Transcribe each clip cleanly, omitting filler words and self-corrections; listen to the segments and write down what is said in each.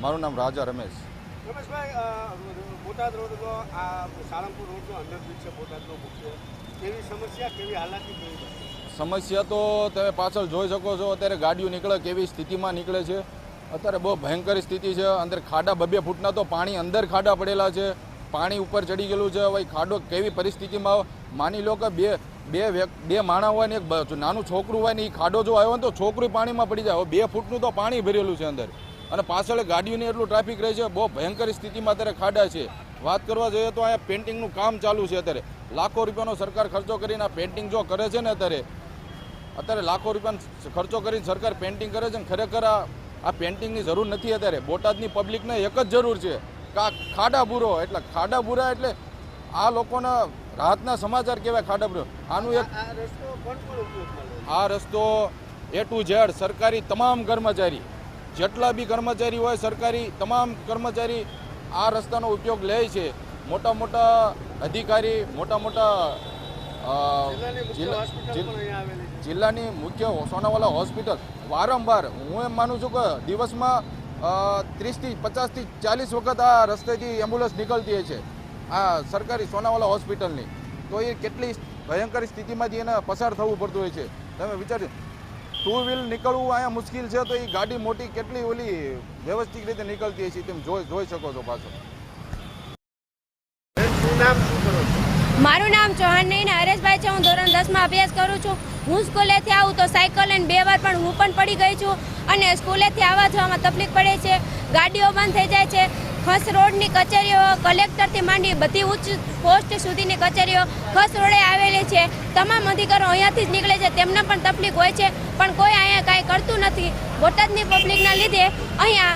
મારું નામ રાજા રમેશ. રમેશભાઈ, બોટાદ રોડનો આ સાળંગપુર રોડનો અંડરબ્રિજ છે બોટાદનો મુખ્ય, કેવી સમસ્યા, કેવી હાલાકી, કેવી સમસ્યા તો તમે પાછળ જોઈ શકો છો. અત્યારે ગાડીઓ નીકળે કેવી સ્થિતિમાં નીકળે છે. અત્યારે બહુ ભયંકર સ્થિતિ છે. અંદર ખાડા 2-2 ફૂટના તો પાણી અંદર ખાડા પડેલા છે. પાણી ઉપર ચડી ગયેલું છે. હવે ખાડો કેવી પરિસ્થિતિમાં, માની લો કે બે માણસ હોય ને એક નાનું છોકરું હોય ને એ ખાડો જો આવ્યો ને તો છોકરું પાણીમાં પડી જાય. હવે 2 ફૂટનું તો પાણી ભરેલું છે અંદર, અને પાછળ ગાડીઓની એટલું ટ્રાફિક રહે છે. બહુ ભયંકર સ્થિતિમાં અત્યારે ખાડા છે. વાત કરવા જોઈએ તો અહીંયા પેન્ટિંગનું કામ ચાલુ છે. અત્યારે લાખો રૂપિયાનો સરકાર ખર્ચો કરીને આ પેન્ટિંગ જો કરે છે ને, અત્યારે લાખો રૂપિયાનો ખર્ચો કરીને સરકાર પેન્ટિંગ કરે છે ને ખરેખર આ પેન્ટિંગની જરૂર નથી. અત્યારે બોટાદની પબ્લિકને એક જ જરૂર છે કે આ ખાડા બુરો, એટલે ખાડા બુરા એટલે આ લોકોના રાહતના સમાચાર કહેવાય. ખાડા બુરો આનું એક આ રસ્તો A to Z સરકારી તમામ કર્મચારી, જેટલા બી કર્મચારી હોય સરકારી તમામ કર્મચારી આ રસ્તાનો ઉપયોગ લે છે. મોટા મોટા અધિકારી, મોટા મોટા જિલ્લાની મુખ્ય સોનાવાલા હોસ્પિટલ વારંવાર, હું એમ માનું છું કે દિવસમાં 30 થી 50 થી 40 વખત આ રસ્તેથી એમ્બ્યુલન્સ નીકળતી હોય છે આ સરકારી સોનાવાલા હોસ્પિટલની. તો એ કેટલી ભયંકર સ્થિતિમાંથી એને પસાર થવું પડતું હોય છે. તમે વિચારજો, 2 વ્હીલ નીકળવું અહીંયા મુશ્કેલ છે, તો એ ગાડી મોટી કેટલી ઓલી વ્યવસ્થિત રીતે નીકળતી હોય છે તેમ જોઈ શકો છો. પાછો મારું નામ ચૌહાણ નહીં ને હરેશભાઈ છે. હું ધોરણ 10માં અભ્યાસ કરું છું. હું સ્કૂલેથી આવું તો સાયકલ લઈને 2 વાર પણ હું પણ પડી ગઈ છું, અને સ્કૂલેથી આવવા જવામાં તકલીફ પડે છે. ગાડીઓ બંધ થઈ જાય છે. ખસ રોડની કચેરીઓ કલેક્ટરથી માંડી બધી ઉચ્ચ પોસ્ટ સુધીની કચેરીઓ ખસ રોડે આવેલી છે. તમામ અધિકારીઓ અહીંયાથી જ નીકળે છે, તેમને પણ તકલીફ હોય છે, પણ કોઈ અહીંયા કાંઈ કરતું નથી. બોટાદની પબ્લિકના લીધે અહીંયા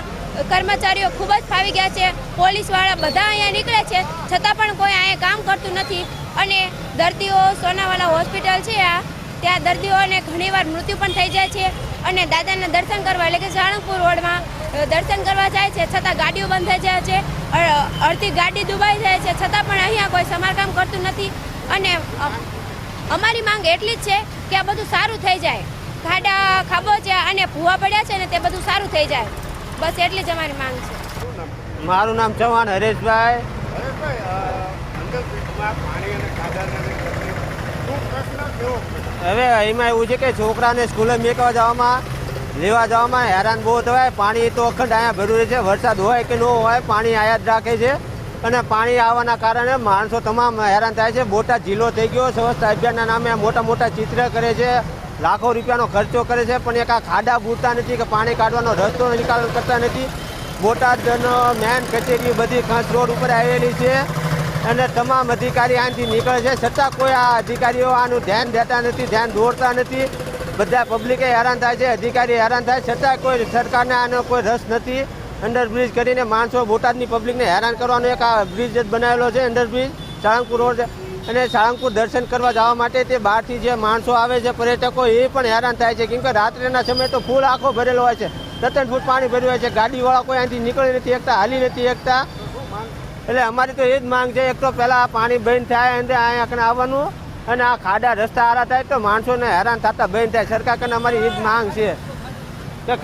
કર્મચારીઓ ખૂબ જ ફાવી ગયા છે. પોલીસવાળા બધા અહીંયા નીકળે છે, છતાં પણ કોઈ અહીંયા કામ કરતું નથી. અને દર્દીઓ સોનાવાલા હોસ્પિટલ છે ત્યાં દર્દીઓને ઘણીવાર મૃત્યુ પણ થઈ જાય છે. અને દાદાના દર્શન કરવા, એટલે કે સાળંગપુર રોડમાં દર્શન કરવા જાય છે, છતાં ગાડીઓ બંધ થઈ જાય છે. અડધી ગાડી ડૂબાઈ જાય છે, છતાં પણ અહીંયા કોઈ સમારકામ કરતું નથી. અને અમારી માંગ એટલી જ છે કે આ બધું સારું થઈ જાય. ખાડા ખાબોચિયા અને ભૂવા પડ્યા છે ને તે બધું સારું થઈ જાય, બસ એટલી જ અમારી માંગ છે. મારું નામ ચૌહાણ હરેશભાઈ. હવે એમાં એવું છે કે છોકરાને સ્કૂલે મેકવા જવામાં, લેવા જવામાં હેરાન બહુ થવાય. પાણી તો અખંડ અહીંયા ભર્યું છે. વરસાદ હોય કે ન હોય પાણી આયા જ રાખે છે, અને પાણી આવવાના કારણે માણસો તમામ હેરાન થાય છે. બોટાદ જિલ્લો થઈ ગયો. સ્વચ્છતા અભિયાનના નામે મોટા મોટા ચિત્ર કરે છે, લાખો રૂપિયાનો ખર્ચો કરે છે, પણ એક આ ખાડા બૂરતા નથી કે પાણી કાઢવાનો રસ્તો નિકાલ કરતા નથી. બોટાદનો મેન કચેરી બધી ખસ રોડ ઉપર આવેલી છે, અને તમામ અધિકારી અહીંથી નીકળે છે, છતાં કોઈ આ અધિકારીઓ આનું ધ્યાન દેતા નથી, ધ્યાન દોરતા નથી. બધા પબ્લિકે હેરાન થાય છે, અધિકારી હેરાન થાય, છતાં કોઈ સરકારને આનો કોઈ રસ નથી. અંડરબ્રિજ કરીને માણસો બોટાદની પબ્લિકને હેરાન કરવાનો એક આ બ્રિજ જ બનાવેલો છે, અંડરબ્રિજ સાળંગપુર રોડ. અને સાળંગપુર દર્શન કરવા જવા માટે તે બહારથી જે માણસો આવે છે પર્યટકો, એ પણ હેરાન થાય છે, કેમ કે રાત્રિના સમયે તો ફૂલ આખો ભરેલો હોય છે. 3 ફૂટ પાણી ભર્યું હોય છે. ગાડીવાળા કોઈ અહીંથી નીકળી નથી શકતા, હાલી નથી શકતા. એટલે અમારી તો એ જ માંગ છે, એક તો પહેલાં પાણી બંધ થાય અને અહીંયા આવવાનું, અને આ ખાડા રસ્તા સારા થાય તો માણસોને હેરાન થતા બંધ થાય. સરકાર કને અમારી એ જ માંગ છે કે